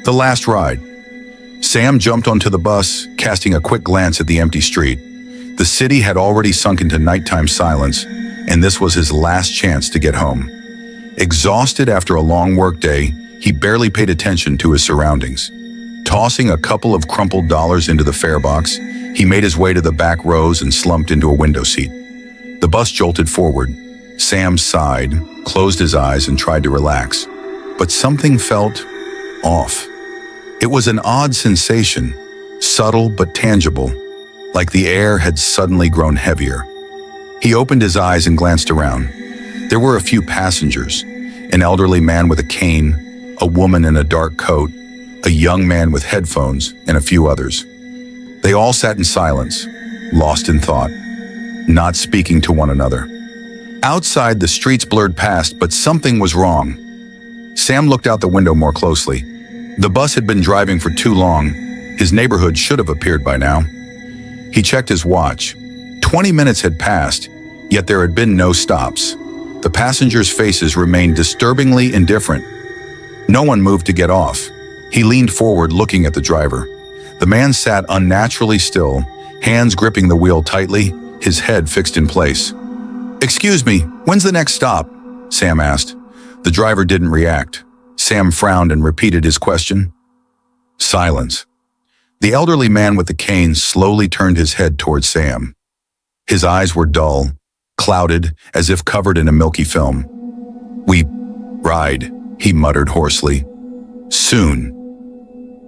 The last ride. Sam jumped onto the bus, casting a quick glance at the empty street. The city had already sunk into nighttime silence, and this was his last chance to get home. Exhausted after a long workday, he barely paid attention to his surroundings. Tossing a couple of crumpled dollars into the fare box, he made his way to the back rows and slumped into a window seat. The bus jolted forward. Sam sighed, closed his eyes, and tried to relax. But something felt off. It was an odd sensation, subtle but tangible, like the air had suddenly grown heavier. He opened his eyes and glanced around. There were a few passengers, an elderly man with a cane, a woman in a dark coat, a young man with headphones, and a few others. They all sat in silence, lost in thought, not speaking to one another. Outside, the streets blurred past, but something was wrong. Sam looked out the window more closely. The bus had been driving for too long. His neighborhood should have appeared by now. He checked his watch. 20 minutes had passed, yet there had been no stops. The passengers' faces remained disturbingly indifferent. No one moved to get off. He leaned forward, looking at the driver. The man sat unnaturally still, hands gripping the wheel tightly, his head fixed in place. "Excuse me, when's the next stop?" Sam asked. The driver didn't react. Sam frowned and repeated his question. Silence. The elderly man with the cane slowly turned his head towards Sam. His eyes were dull, clouded, as if covered in a milky film. "We ride," he muttered hoarsely. "Soon."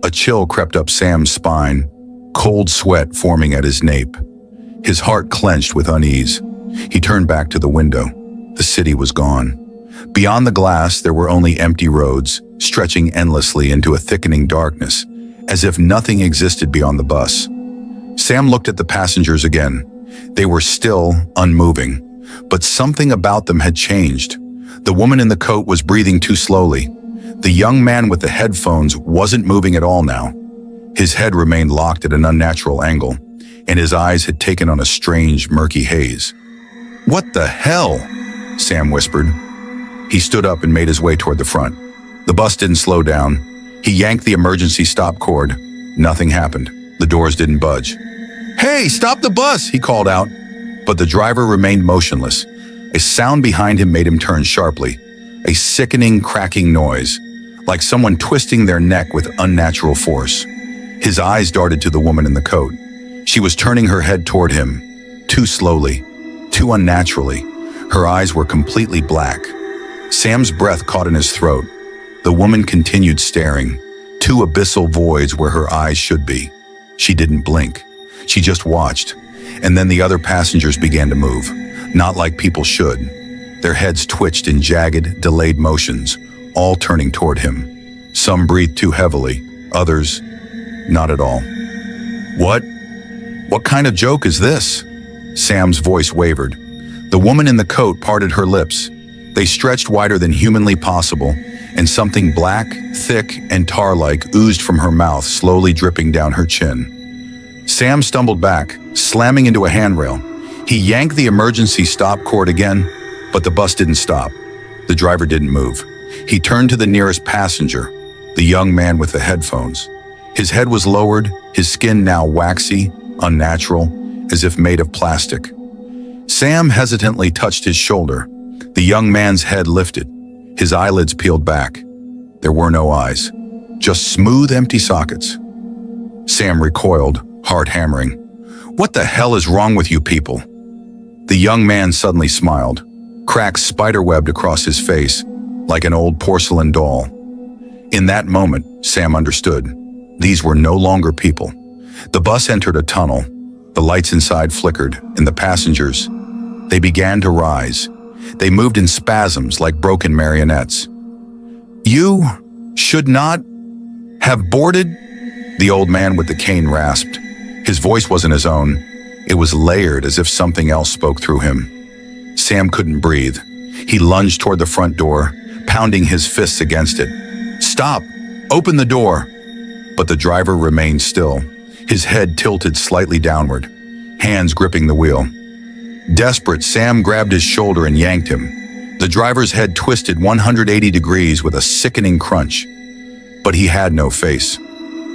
A chill crept up Sam's spine, cold sweat forming at his nape. His heart clenched with unease. He turned back to the window. The city was gone. Beyond the glass, there were only empty roads, stretching endlessly into a thickening darkness, as if nothing existed beyond the bus. Sam looked at the passengers again. They were still unmoving, but something about them had changed. The woman in the coat was breathing too slowly. The young man with the headphones wasn't moving at all now. His head remained locked at an unnatural angle, and his eyes had taken on a strange, murky haze. "What the hell?" Sam whispered. He stood up and made his way toward the front. The bus didn't slow down. He yanked the emergency stop cord. Nothing happened. The doors didn't budge. "Hey, stop the bus!" he called out. But the driver remained motionless. A sound behind him made him turn sharply. A sickening, cracking noise, like someone twisting their neck with unnatural force. His eyes darted to the woman in the coat. She was turning her head toward him, too slowly, too unnaturally. Her eyes were completely black. Sam's breath caught in his throat. The woman continued staring, two abyssal voids where her eyes should be. She didn't blink. She just watched. And then the other passengers began to move, not like people should. Their heads twitched in jagged, delayed motions, all turning toward him. Some breathed too heavily, others, not at all. What kind of joke is this?" Sam's voice wavered. The woman in the coat parted her lips. They stretched wider than humanly possible, and something black, thick, and tar-like oozed from her mouth, slowly dripping down her chin. Sam stumbled back, slamming into a handrail. He yanked the emergency stop cord again, but the bus didn't stop. The driver didn't move. He turned to the nearest passenger, the young man with the headphones. His head was lowered, his skin now waxy, unnatural, as if made of plastic. Sam hesitantly touched his shoulder. The young man's head lifted. His eyelids peeled back. There were no eyes, just smooth, empty sockets. Sam recoiled, heart hammering. "What the hell is wrong with you people?" The young man suddenly smiled. Cracks spiderwebbed across his face, like an old porcelain doll. In that moment, Sam understood. These were no longer people. The bus entered a tunnel. The lights inside flickered, and the passengers, they began to rise. They moved in spasms like broken marionettes. "You should not have boarded," the old man with the cane rasped. His voice wasn't his own. It was layered as if something else spoke through him. Sam couldn't breathe. He lunged toward the front door, pounding his fists against it. "Stop! Open the door!" But the driver remained still, his head tilted slightly downward, hands gripping the wheel. Desperate, Sam grabbed his shoulder and yanked him. The driver's head twisted 180 degrees with a sickening crunch. but he had no face.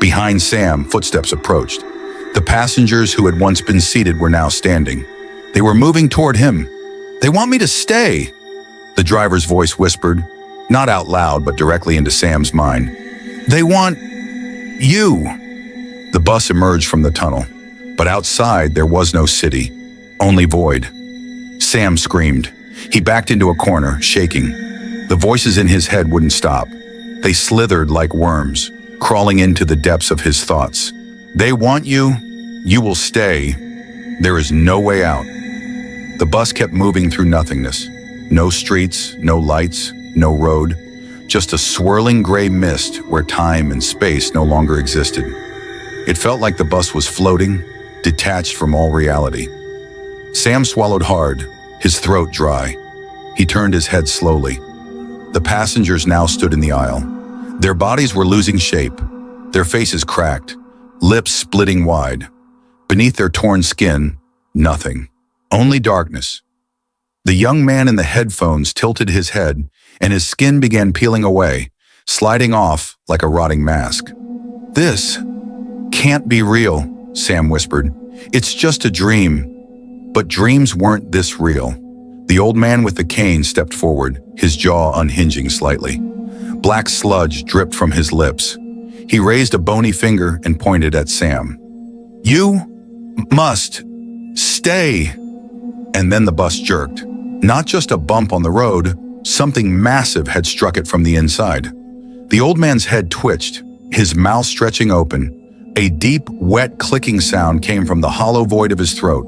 Behind Sam, footsteps approached. The passengers who had once been seated were now standing. They were moving toward him. "They want me to stay," the driver's voice whispered, not out loud but directly into Sam's mind. "They want you." The bus emerged from the tunnel, but outside there was no city, only void. Sam screamed. He backed into a corner, shaking. The voices in his head wouldn't stop. They slithered like worms, crawling into the depths of his thoughts. "They want you. You will stay. There is no way out." The bus kept moving through nothingness. No streets, no lights, no road. Just a swirling gray mist where time and space no longer existed. It felt like the bus was floating, detached from all reality. Sam swallowed hard, his throat dry. He turned his head slowly. The passengers now stood in the aisle. Their bodies were losing shape, their faces cracked, lips splitting wide. Beneath their torn skin, nothing. Only darkness. The young man in the headphones tilted his head, and his skin began peeling away, sliding off like a rotting mask. "This can't be real," Sam whispered. "It's just a dream." But dreams weren't this real. The old man with the cane stepped forward, his jaw unhinging slightly. Black sludge dripped from his lips. He raised a bony finger and pointed at Sam. "You must stay." And then the bus jerked. Not just a bump on the road, something massive had struck it from the inside. The old man's head twitched, his mouth stretching open. A deep, wet clicking sound came from the hollow void of his throat.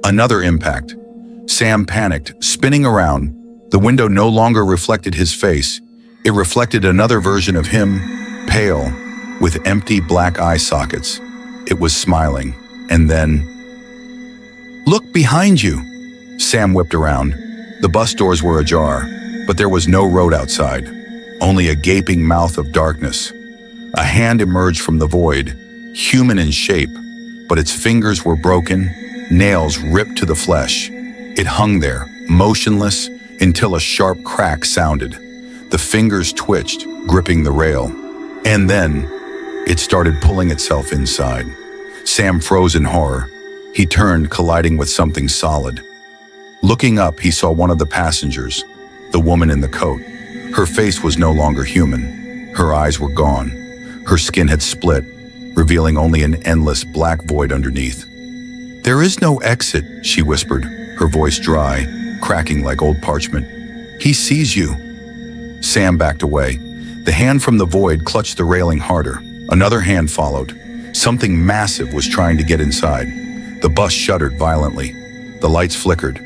Another impact. Sam panicked, spinning around. The window no longer reflected his face. It reflected another version of him, pale, with empty black eye sockets. It was smiling. And then, "Look behind you." Sam whipped around. The bus doors were ajar, but there was no road outside, only a gaping mouth of darkness. A hand emerged from the void, human in shape, but its fingers were broken, nails ripped to the flesh. It hung there, motionless, until a sharp crack sounded. The fingers twitched, gripping the rail. And then, it started pulling itself inside. Sam froze in horror. He turned, colliding with something solid. Looking up, he saw one of the passengers, the woman in the coat. Her face was no longer human. Her eyes were gone. Her skin had split, revealing only an endless black void underneath. "There is no exit," she whispered, her voice dry, cracking like old parchment. "He sees you." Sam backed away. The hand from the void clutched the railing harder. Another hand followed. Something massive was trying to get inside. The bus shuddered violently. The lights flickered.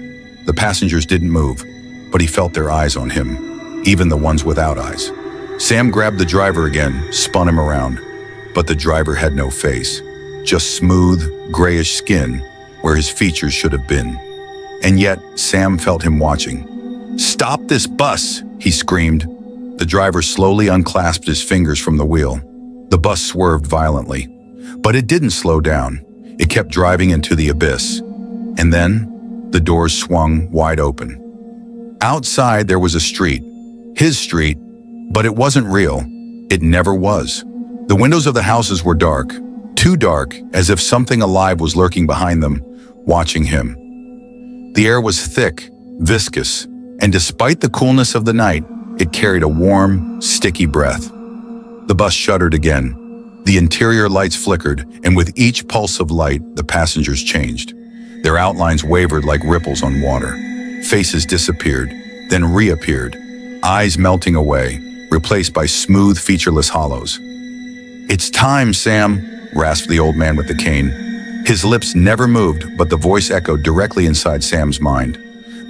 The passengers didn't move, but he felt their eyes on him, even the ones without eyes. Sam grabbed the driver again, spun him around. But the driver had no face, just smooth, grayish skin where his features should have been. And yet, Sam felt him watching. "Stop this bus!" he screamed. The driver slowly unclasped his fingers from the wheel. The bus swerved violently, but it didn't slow down. It kept driving into the abyss. And then, the doors swung wide open. Outside, there was a street. His street, but it wasn't real. It never was. The windows of the houses were dark, too dark, as if something alive was lurking behind them, watching him. The air was thick, viscous, and despite the coolness of the night, it carried a warm, sticky breath. The bus shuddered again. The interior lights flickered, and with each pulse of light, the passengers changed. Their outlines wavered like ripples on water. Faces disappeared, then reappeared, eyes melting away, replaced by smooth, featureless hollows. "It's time, Sam," rasped the old man with the cane. His lips never moved, but the voice echoed directly inside Sam's mind.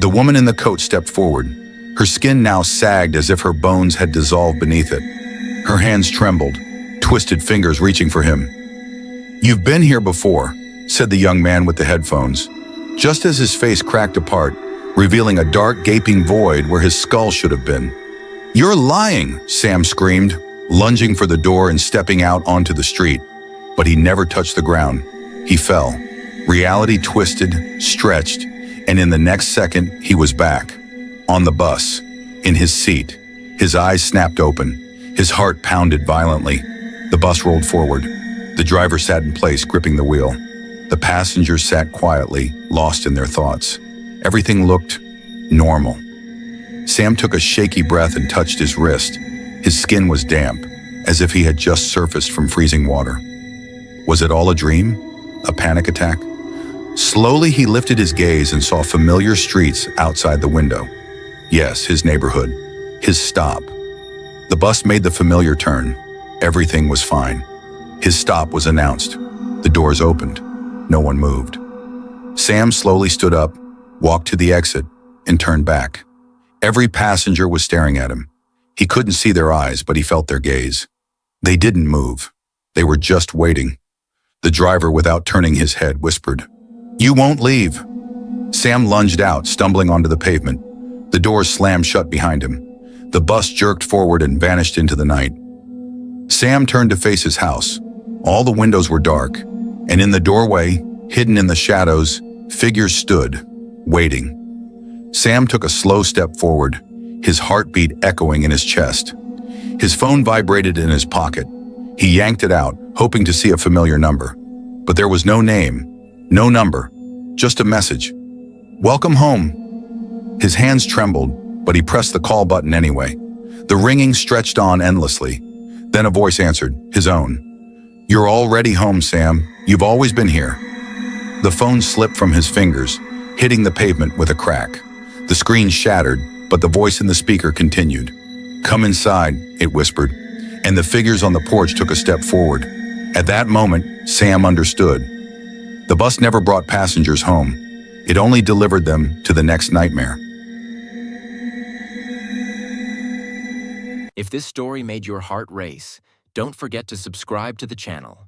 The woman in the coat stepped forward. Her skin now sagged as if her bones had dissolved beneath it. Her hands trembled, twisted fingers reaching for him. "You've been here before," said the young man with the headphones, just as his face cracked apart, revealing a dark, gaping void where his skull should have been. "You're lying," Sam screamed, lunging for the door and stepping out onto the street. But he never touched the ground. He fell. Reality twisted, stretched, and in the next second, he was back. On the bus, in his seat. His eyes snapped open. His heart pounded violently. The bus rolled forward. The driver sat in place, gripping the wheel. The passengers sat quietly, lost in their thoughts. Everything looked normal. Sam took a shaky breath and touched his wrist. His skin was damp, as if he had just surfaced from freezing water. Was it all a dream? A panic attack? Slowly, he lifted his gaze and saw familiar streets outside the window. Yes, his neighborhood. His stop. The bus made the familiar turn. Everything was fine. His stop was announced. The doors opened. No one moved. Sam slowly stood up, walked to the exit, and turned back. Every passenger was staring at him. He couldn't see their eyes, but he felt their gaze. They didn't move. They were just waiting. The driver, without turning his head, whispered, "You won't leave." Sam lunged out, stumbling onto the pavement. The doors slammed shut behind him. The bus jerked forward and vanished into the night. Sam turned to face his house. All the windows were dark, and in the doorway, hidden in the shadows, figures stood, waiting. Sam took a slow step forward, his heartbeat echoing in his chest. His phone vibrated in his pocket. He yanked it out, hoping to see a familiar number. But there was no name, no number, just a message. "Welcome home." His hands trembled, but he pressed the call button anyway. The ringing stretched on endlessly. Then a voice answered, his own. "You're already home, Sam. You've always been here." The phone slipped from his fingers, hitting the pavement with a crack. The screen shattered, but the voice in the speaker continued. "Come inside," it whispered, and the figures on the porch took a step forward. At that moment, Sam understood. The bus never brought passengers home. It only delivered them to the next nightmare. If this story made your heart race, don't forget to subscribe to the channel.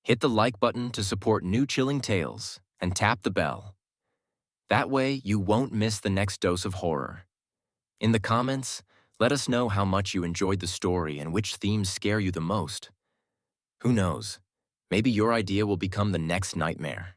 Hit the like button to support new chilling tales and tap the bell. That way, you won't miss the next dose of horror. In the comments, let us know how much you enjoyed the story and which themes scare you the most. Who knows? Maybe your idea will become the next nightmare.